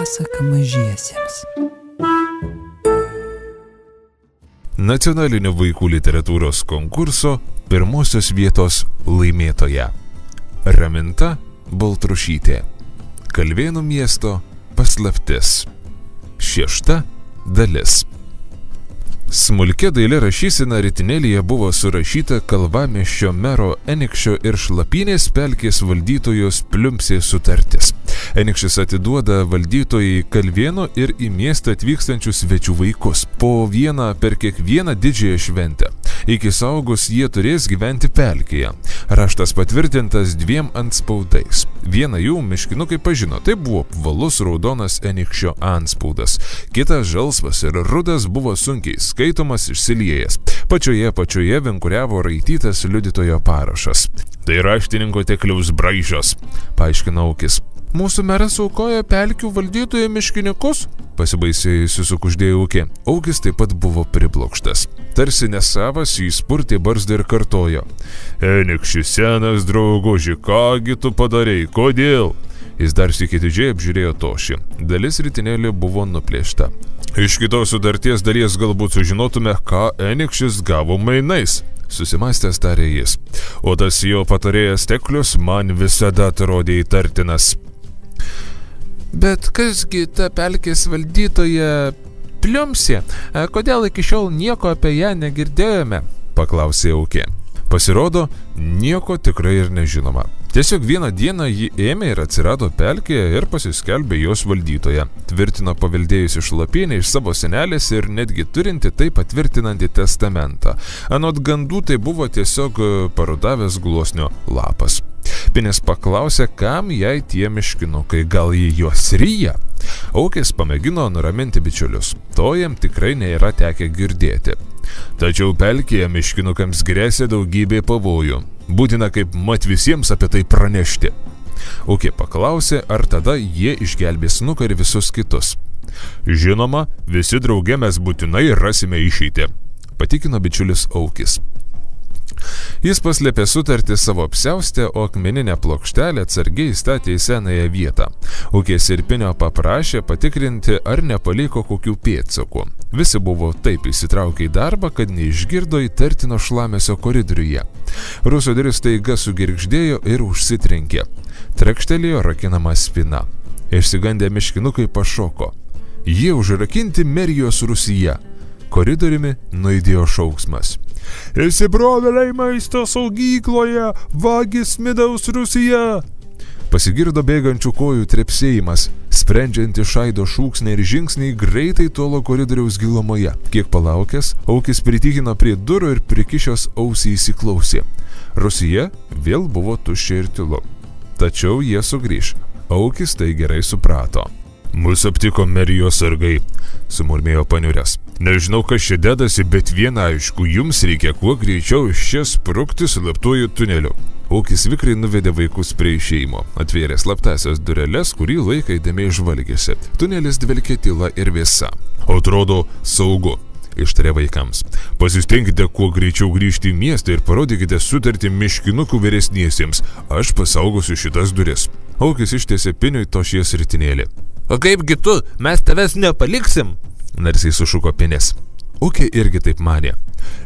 pasaka mažiesiems. Nacionalinio vaikų literatūros konkurso pirmosios vietos laimėtoja Raminta Baltrušytė. Kalvėnų miesto paslaptis. 6 dalis. Smulkia dailė rašysena ritinėlyje buvo surašyta Kalvamiesčio mero Enikščio ir Šlapynės pelkės valdytojos Pliumsės sutartis. Enikščius atiduoda valdytojai Kalvėnų ir į miestą atvykstančių svečių vaikus. Po vieną per kiekvieną didžiąją šventę. Iki suaugus jie turės gyventi pelkėje. Raštas patvirtintas 2 antspaudais. Vieną jų miškinukai pažino, tai buvo apvalus raudonas Enikščio antspaudas. Kitas žalsvas ir rudas buvo sunkiai skaitomas, išsiliejęs. Pačioje vinkuriavo raitytas liudytojo parašas. Tai raštininko Tekliaus braižas, paaiškino Aukis. Mūsų meras aukojo pelkių valdytojų miškininkus? Pasibaisėjusi sukuždėjo Aukė. Aukis taip pat buvo priblokštas. Tarsi nesavas jis purtė barzdą ir kartojo. Enikši, senas drauguži, kągi tu padarei, kodėl? Jis dar sykį didžiai apžiūrėjo Tošį. Dalis ritinėlė buvo nuplėšta. Iš kitos sudarties dalies galbūt sužinotume, ką Enikšis gavo mainais. Susimastęs tarė jis. O tas jo patarėjas Teklius man visada atrodė įtartinas. Bet kasgi ta pelkės valdytoja Pliumsė? Kodėl iki šiol nieko apie ją negirdėjome? Paklausė Aukė. Pasirodo, nieko tikrai ir nežinoma. Tiesiog vieną dieną ji ėmė ir atsirado pelkėje ir pasiskelbė jos valdytoja. Tvirtino paveldėjusi Šlapynę iš savo senelės ir netgi turinti tai patvirtinantį testamentą. Anot gandų tai buvo tiesiog parudavęs gluosnio lapas. Pinės paklausė, kam jai tie miškinukai, gal jį juos ryja? Aukis pamėgino nuraminti bičiulius. To jam tikrai nėra tekę girdėti. Tačiau pelkėje miškinukams grėsė daugybė pavojų. Būtina kaip mat visiems apie tai pranešti. Aukė paklausė, ar tada jie išgelbės Nuką ir visus kitus. Žinoma, visi drauge mes būtinai rasime išeitį, patikino bičiulis Aukis. Jis paslėpė sutartį savo apsiaustę, o akmeninę plokštelę atsargiai statė į senąją vietą. Aukės ir Pinio paprašė patikrinti, ar nepaliko kokių pėdsakų. Visi buvo taip įsitraukę į darbą, kad neišgirdo įtartino šlamesio koridoriuje. Rusų duris staiga sugirgždėjo ir užsitrenkė. Trekštelėjo rakinama spina. Išsigandę miškinukai pašoko. Jie užrakinti merijos Rusija. Koridoriumi nuaidėjo šauksmas. Įsibrovėliai maisto saugykloje, vagis midaus Rusija. Pasigirdo bėgančių kojų trepsėjimas, sprendžianti šaido šūksniai ir žingsniai greitai tolo koridoriaus gilumoje. Kiek palaukęs, Aukis pritikino prie durų ir prikišęs ausį įsiklausė. Rusija vėl buvo tuščia ir tylu. Tačiau jie sugrįš. Aukis tai gerai suprato. Mus aptiko merijos sargai, sumurmėjo paniuręs. Nežinau, kas čia dedasi, bet viena aišku, jums reikia kuo greičiau iš čia sprukti slaptuoju tuneliu. Aukis vikriai nuvedė vaikus prie išėjimo, atvėrė slaptasias dureles, kurį laiką įdėmiai žvalgėsi. Tunelis dvelkė tyla ir vėsa. Atrodo saugu, ištarė vaikams. Pasistengkite kuo greičiau grįžti į miestą ir parodykite sutartį miškinukų vyresniesiems. Aš pasaugosiu šitas duris. Aukis ištiesė Piniui Tošies ritinėlį. O kaipgi tu, mes tavęs nepaliksim, narsiai sušuko Pinės. Aukė irgi taip manė.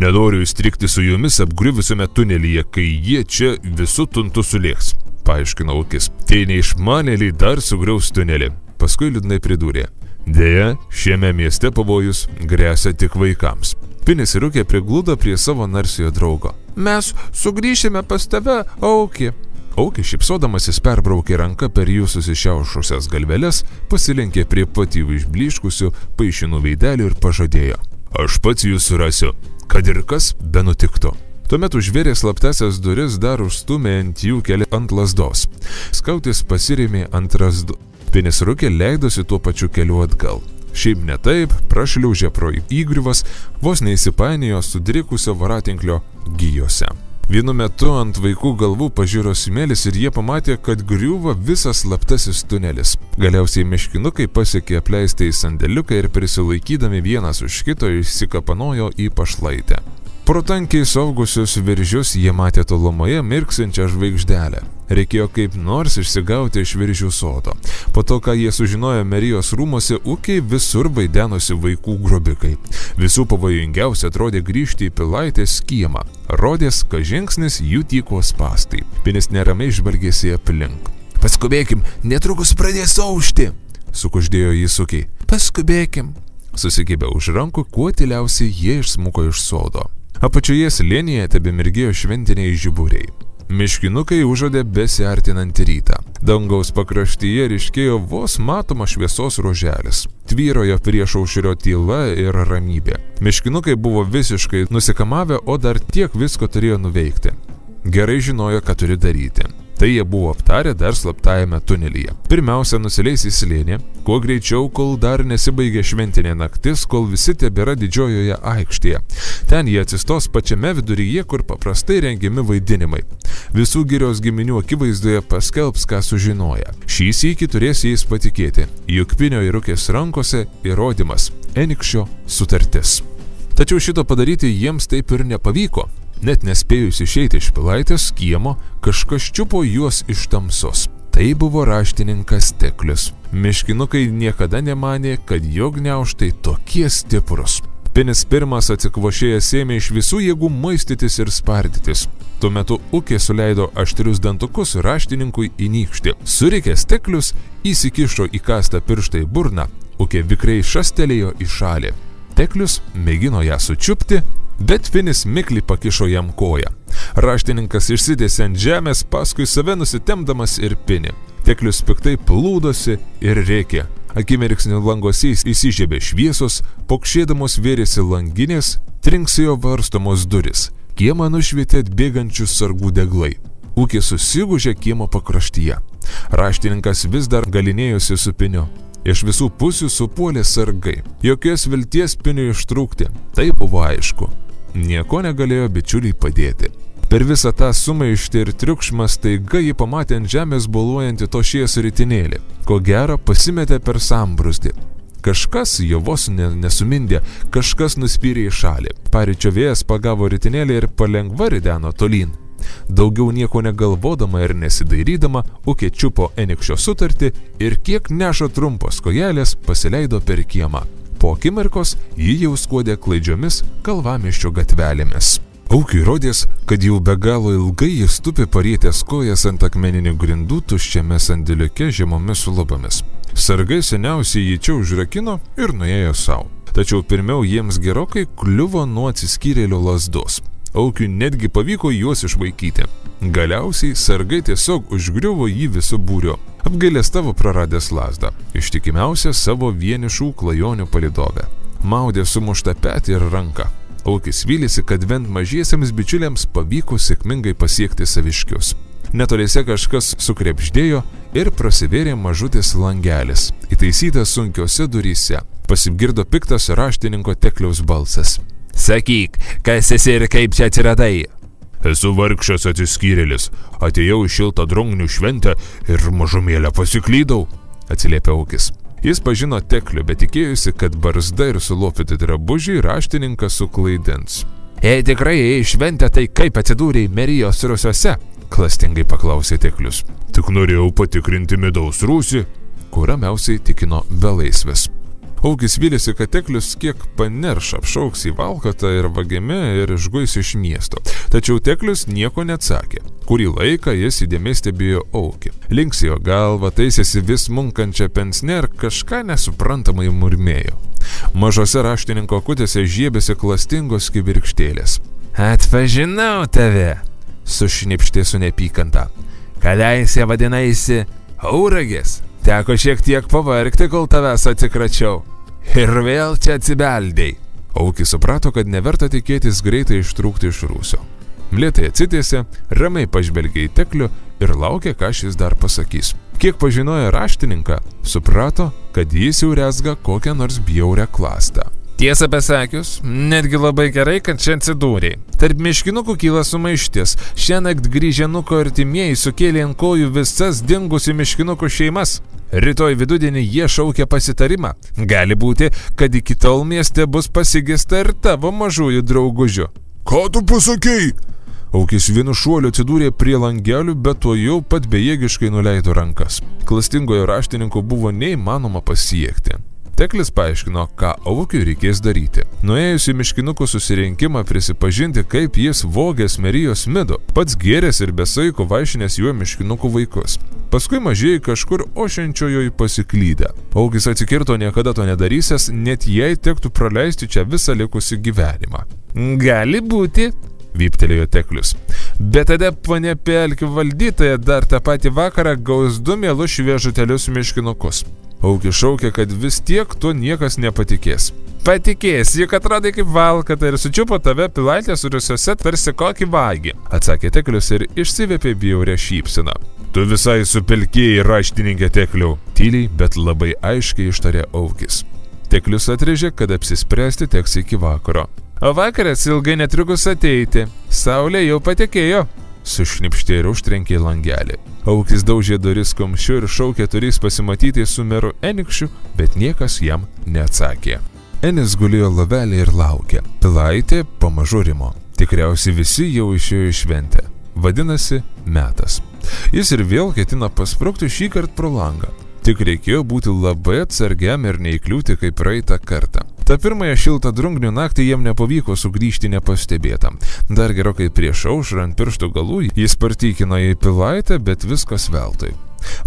Nenoriu įstrikti su jumis apgriuvusiame tunelyje, kai jie čia visų tuntų sulėks, paaiškino Aukis. Tie neišmanėliai dar sugriaus tunelį. Paskui liūdnai pridūrė. Deja, šiame mieste pavojus gresia tik vaikams. Pinės ir Aukė prigludo prie savo narsiojo draugo. Mes sugrįšime pas tave, Aukė. Aukė šipsodamasis perbraukė ranką per jų susišiaušusias galveles, pasilenkė prie pat jų išblyškusių paišinų veidelių ir pažadėjo. Aš pats jūs surasiu, kad ir kas benutiktų. Tuomet užvėrė slaptasias duris, dar užstumė ant jų keli ant lasdos. Skautis pasirėmė ant razdų. Pinės ir Aukė leidosi tuo pačiu keliu atgal. Šiaip ne taip, prašliaužė pro įgriuvas, vos neįsipainiojo sudrikusio voratinklio gijose. Vienu metu ant vaikų galvų pažiūro smėlis ir jie pamatė, kad griūva visas slaptasis tunelis. Galiausiai miškinukai pasiekė apleistą į sandėliuką ir prisilaikydami vienas už kito išsikapanojo į pašlaitę. Pro tankiai saugusius viržius jie matė tolumoje mirksinčią žvaigždelę. Reikėjo kaip nors išsigauti iš Viržių sodo. Po to, ką jie sužinojo Merijos rūmose, ūkiai visur vaidenosi vaikų grobikai. Visų pavojingiausia atrodė grįžti į Pilaitės kiemą. Rodės, kad žingsnis jų tykos spąstai. Pinis neramiai žvalgėsi aplink. Paskubėkim, netrukus pradės aušti, sukuždėjo jis ūkiai. Paskubėkim. Susikibę už rankų, kuo tyliausiai jie išsmuko iš sodo. Apačioje slėnyje tebemirgėjo šventiniai žiburiai. Miškinukai užuodė besiartinantį rytą. Dangaus pakraštyje ryškėjo vos matoma šviesos ruoželis. Tvyrojo priešaušrio tyla ir ramybė. Miškinukai buvo visiškai nusikamavę, o dar tiek visko turėjo nuveikti. Gerai žinojo, ką turi daryti. Tai jie buvo aptarę dar slaptajame tunelyje. Pirmiausia, nusileis į slėnį, kuo greičiau, kol dar nesibaigė šventinė naktis, kol visi tebėra didžiojoje aikštėje. Ten jie atsistos pačiame viduryje, kur paprastai rengiami vaidinimai. Visų girios giminių akivaizdoje paskelbs, ką sužinoja. Šį sykį turės jais patikėti. Juk Pinio ir Rukės rankose įrodymas – Enikščio sutartis. Tačiau šito padaryti jiems taip ir nepavyko. Net nespėjus išeiti iš Pilaitės kiemo, kažkas čiupo juos iš tamsos. Tai buvo raštininkas Teklius. Miškinukai niekada nemanė, kad jo gniaužtai tokie stiprus. Pinis pirmas atsikvošėjęs ėmė iš visų jėgų maistytis ir spardytis. Tuo metu Ūkė suleido aštrius dantukus raštininkui į nykštį. Surikęs Teklius įsikišo į kastą pirštą į burną. Ūkė vikriai šastelėjo į šalį. Teklius mėgino ją sučiupti, bet Pinis mikliai pakišo jam koją. Raštininkas išsidėsė ant žemės, paskui save nusitemdamas ir Pinį. Teklius piktai plūdosi ir rėkė. Akimirksniu langose įsižiebė šviesos, pokšėdamos vėrėsi langinės, trinksėjo varstomos duris. Kiemą nušvietė atbėgančių sargų deglai. Ūkė susigūžė kiemo pakraštyje. Raštininkas vis dar galinėjosi su Piniu. Iš visų pusių supuolė sargai. Jokios vilties Piniui ištrūkti. Tai buvo aišku. Nieko negalėjo bičiuliai padėti. Per visą tą sumaištį ir triukšmą staiga jį pamatė ant žemės boluojantį Tošies ritinėlį. Ko gero pasimetė per sambrūzdį. Kažkas jo vos nesumindė, kažkas nuspyrė į šalį. Paryčio vėjas pagavo ritinėlį ir palengva rideno tolyn. Daugiau nieko negalvodama ir nesidairydama, Ūkė čiupo Enikščio sutartį ir kiek nešo trumpos kojelės pasileido per kiemą. Po akimirkos jį jau skuodė klaidžiomis Kalvamiesčio gatvelėmis. Ūkiui rodės, kad jau be galo ilgai jis tupi parietęs kojas ant akmeninių grindų tuščiame sandėliuke žemomis lubomis. Sargai seniausiai jį čia užrakino ir nuėjo savo. Tačiau pirmiau jiems gerokai kliuvo nuo atsiskyrėlio lazdos. Ūkiui netgi pavyko juos išvaikyti. Galiausiai sargai tiesiog užgriuvo jį visų būrio. Apgailestavo praradęs lazdą, ištikimiausią savo vienišų klajonių palydovę. Maudė sumuštą petį ir ranką. Ūkis vylėsi, kad bent mažiesiems bičiuliams pavyko sėkmingai pasiekti saviškius. Netoliese kažkas sukrepždėjo ir prasivėrė mažutis langelis, įtaisytas sunkiose duryse. Pasigirdo piktas raštininko Tekliaus balsas. Sakyk, kas esi ir kaip čia atsiradai? Esu vargšas atsiskyrėlis, atėjau į šiltą drungnių šventę ir mažumėlę pasiklydau, atsiliepė Ūkis. Jis pažino Teklių, bet tikėjusi, kad barzda ir sulopyti drabužiai raštininkas suklaidins. Jei tikrai į šventę, tai kaip atsidūrei Merijos rūsiuose? Klastingai paklausė Teklius. Tik norėjau patikrinti midaus rūsį, kur ramiausiai tikino belaisvis. Ūkis vylėsi, kad Teklius kiek panerš apšauks į valkatą ir vagimi ir išguis iš miesto. Tačiau Teklius nieko neatsakė. Kurį laiką jis įdėmiai stebėjo Ūkį. Linksėjo galvą, taisėsi vis munkančią pensnę ir kažką nesuprantamai murmėjo. Mažose raštininko akutėse žiebėsi klastingos kibirkštėlės. Atpažinau tave, sušnipštė su nepykanta. Kadaise vadinaisi Auragės. Teko šiek tiek pavargti, kol tavęs atsikračiau. Ir vėl čia atsibeldėjai. Ūkis suprato, kad neverta tikėtis greitai ištrūkti iš rūsio. Lėtai atsitiesė, ramiai pažvelgė į Teklių ir laukė, ką šis dar pasakys. Kiek pažinojo raštininką, suprato, kad jis jau rezga kokią nors bjaurią klastą. Tiesą pasakius, netgi labai gerai, kad čia atsidūrei. Tarp miškinukų kyla sumaištis. Šiąnakt grįžę Nuko artimieji sukėlė ant kojų visas dingusių miškinukų šeimas. Rytoj vidudienį jie šaukia pasitarimą. Gali būti, kad iki tol mieste bus pasigesta ir tavo mažųjų draugužių. Ką tu pasakei? Aukis vienu šuoliu atsidūrė prie langelių, bet to jau pat bejėgiškai nuleido rankas. Klastingojo raštininko buvo neįmanoma pasiekti. Teklis paaiškino, ką Aukiui reikės daryti. Nuėjus į miškinukų susirinkimą prisipažinti, kaip jis vogęs Merijos midų, pats gėręs ir besaiko vaišinęs juo miškinukų vaikus. Paskui mažieji kažkur ošiančiojo pasiklydę. Aukis atsikirto niekada to nedarysęs, net jei tektų praleisti čia visą likusį gyvenimą. Gali būti, vyptelėjo Teklius. Bet tada ponia pelkių valdytoja dar tą patį vakarą gaus 2 mielus šviežutelius miškinukus. Aukis šaukė, kad vis tiek tuo niekas nepatikės. Patikės, juk atrodai kaip valkata ir sučiupo tave pilaitės ūsiuose tarsi kokį vagį, atsakė Teklius ir išsivėpė bjaurią šypseną. Tu visai supelkėjai, raštininkė Tekliau, tyliai, bet labai aiškiai ištarė Aukis. Teklius atrėžė, kad apsispręsti teks iki vakaro. O vakaras ilgai netrukus ateiti, saulė jau patekėjo. Sušnipštė ir užtrenkė langelį. Aukis daužė duris kumščiu ir šaukė turės pasimatyti su meru Enikšiu, bet niekas jam neatsakė. Enis gulėjo lovelį ir laukė. Pilaitė pamažu rimo. Tikriausiai visi jau išėjo į šventę. Vadinasi, metas. Jis ir vėl ketina pasprukti šį kartą pro langą. Tik reikėjo būti labai atsargiam ir neįkliūti kaip praeitą kartą. Ta pirmąją šiltą drungnių naktį jam nepavyko sugrįžti nepastebėtam. Dar gerokai prieš aušrą ant pirštų galų jis partykino į Pilaitę, bet viskas veltui.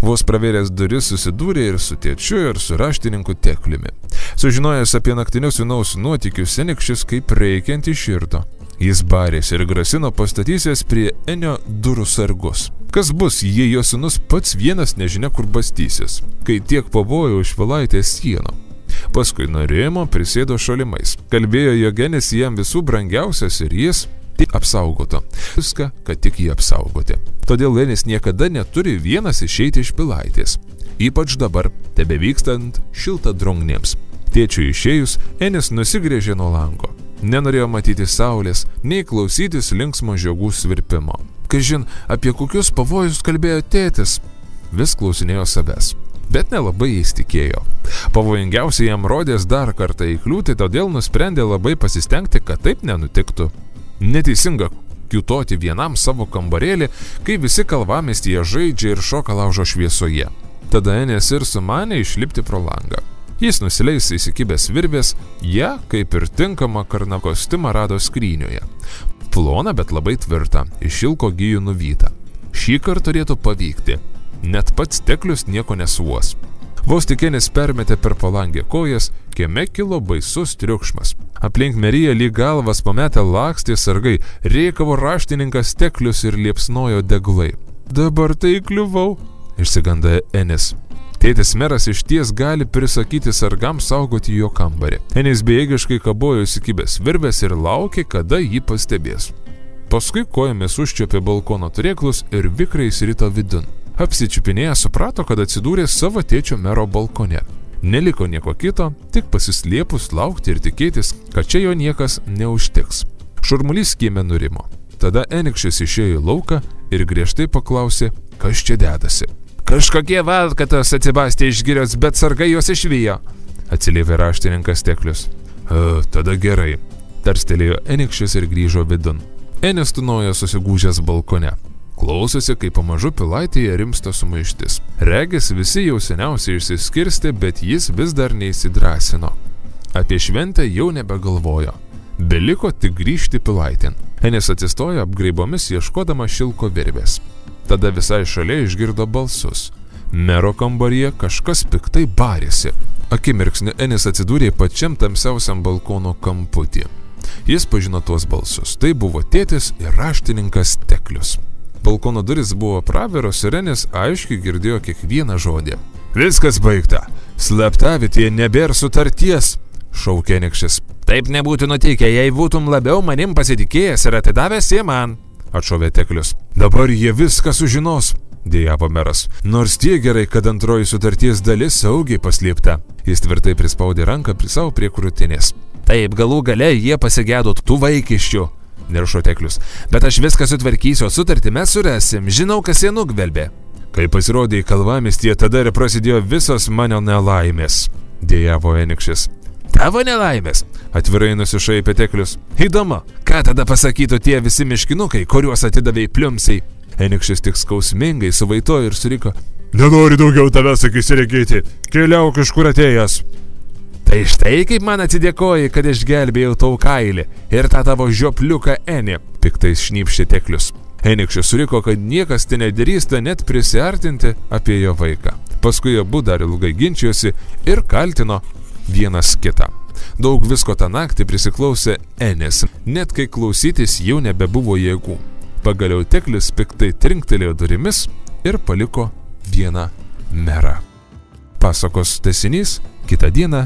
Vos pravėręs duris susidūrė ir su tėčiu, ir su raštininku Tekliumi. Sužinojęs apie naktinius sūnaus nuotykius, Enikšis kaip reikiant iširdo. Jis barėsi ir grasino pastatysęs prie Enio durų sargus. Kas bus, jei jo sūnus pats vienas nežinia kur bastysis, kai tiek pavojo už Pilaitės sienų. Paskui norėjimo prisėdo šalimais. Kalbėjo, jog Enis jam visų brangiausias ir jis tik apsaugoto. Viską, kad tik jį apsaugoti. Todėl Enis niekada neturi vienas išeiti iš Pilaitės. Ypač dabar, tebevykstant šiltadrungnėms. Tėčiui išėjus, Enis nusigrėžė nuo lango. Nenorėjo matyti saulės, nei klausytis linksmo žiogų svirpimo. Kažin, apie kokius pavojus kalbėjo tėtis? Vis klausinėjo savęs. Bet nelabai jais tikėjo. Pavojingiausiai jam rodės dar kartą įkliūti, todėl nusprendė labai pasistengti, kad taip nenutiktų. Neteisinga kiūtoti vienam savo kambarėlį, kai visi kalvamestyje žaidžia ir šoka laužo šviesoje. Tada Enis ir sumanė išlipti pro langą. Jis nusileis įsikibęs virvės, ją, kaip ir tinkamą karna kostiumą, rado skrynioje. Plona, bet labai tvirta, iš šilko gijų nuvyta. Šį kartą turėtų pavykti. Net pats Teklius nieko nesuos. Vos tik Enis permetė per palangę kojas, kieme kilo baisus triukšmas. Aplink Meriją lyg galvas pametę lakstė sargai, rėkavo raštininkas Teklius ir liepsnojo deglai. Dabar tai kliuvau, išsiganda Enis. Tėtis meras išties gali prisakyti sargams saugoti jo kambarį. Enis bejėgiškai kabojo įsikibęs virvės ir laukė, kada jį pastebės. Paskui kojomis užčiopė balkono turėklus ir vikriai įsirito vidun. Apsičiupinėję suprato, kad atsidūrė savo tėčio mero balkone. Neliko nieko kito, tik pasislėpus laukti ir tikėtis, kad čia jo niekas neužtiks. Šurmulys kieme nurimo. Tada Enikšis išėjo į lauką ir griežtai paklausė, kas čia dedasi. Kažkokie valkatos atsibastė iš girios, bet sargai juos išvijo, atsiliepė raštininkas Teklius. Tada gerai, tarstelėjo Enikšis ir grįžo vidun. Enis tūnojo susigūžęs balkone. Klausėsi, kaip pamažu Pilaitėje rimsta sumaištis. Regis visi jau seniausiai išsiskirstė, bet jis vis dar neįsidrasino. Apie šventę jau nebegalvojo. Beliko tik grįžti Pilaitėn. Enis atsistojo apgraibomis ieškodama šilko virvės. Tada visai šalia išgirdo balsus. Mero kambaryje kažkas piktai barėsi. Akimirksniu Enis atsidūrė pačiam tamsiausiam balkono kamputį. Jis pažino tuos balsus. Tai buvo tėtis ir raštininkas Teklius. Balkono duris buvo praviros ir Enis aiškiai girdėjo kiekvieną žodį. Viskas baigta. Slaptavietėje nebėra sutarties, šaukė Enikšis. Taip nebūtų nutikę, jei būtum labiau manim pasitikėjęs ir atidavęs jį man, atšovė Teklius. Dabar jie viską sužinos, dėjavo meras. Nors tie gerai, kad antroji sutarties dalis saugiai paslėpta. Jis tvirtai prispaudė ranką savo prie krūtinės. Taip, galų gale jie pasigėdo tų vaikiščių, niršo Teklius. Bet aš viską sutvarkysiu, sutartį mes surasim, žinau, kas jie nugvelbė. Kai pasirodė į kalvamiestyje, tada ir prasidėjo visos mano nelaimės, dėjavo Enikšis. Tavo nelaimės, atvirai nusišaipė Teklius. Įdomu, ką tada pasakytų tie visi miškinukai, kuriuos atidavėjai pliumsiai. Enikštis tik skausmingai suvaitojo ir suriko. Nenori daugiau tavęs įsiregėti, keliauk iš kur atėjęs. Tai štai kaip man atsidėkoji, kad išgelbėjau tau kailį ir tą tavo žiopliuką Enį, piktais šnypštė Teklius. Enikštis suriko, kad niekas te nedrįsta net prisiartinti apie jo vaiką. Paskui abu dar ilgai ginčijosi ir kaltino vienas kitą. Daug visko tą naktį prisiklausė Enis, net kai klausytis jau nebebuvo jėgų. Pagaliau Teklis piktai trinktelėjo durimis ir paliko vieną merą. Pasakos tęsinys kitą dieną